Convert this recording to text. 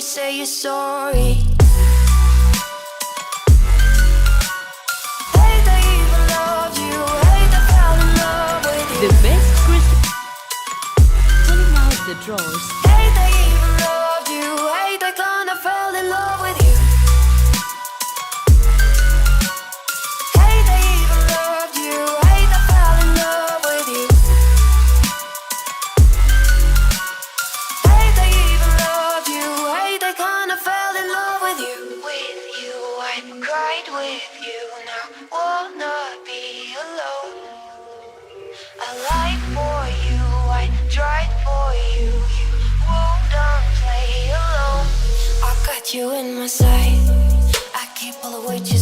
say you're sorry. Hate I even loved you, hate I fell in love with you. The best Christmas. Pulling out the drawers. Hate I even loved you, hate I kinda fell in love with you. Hate I even loved you, hate I fell in love with you. Hate I even loved you, hate I kinda fell in love with you. With you, I cried with you, now wanna be alone. I lied for you, I tried for you, you wouldn't play alone. I got you in my sight, I keep all the witches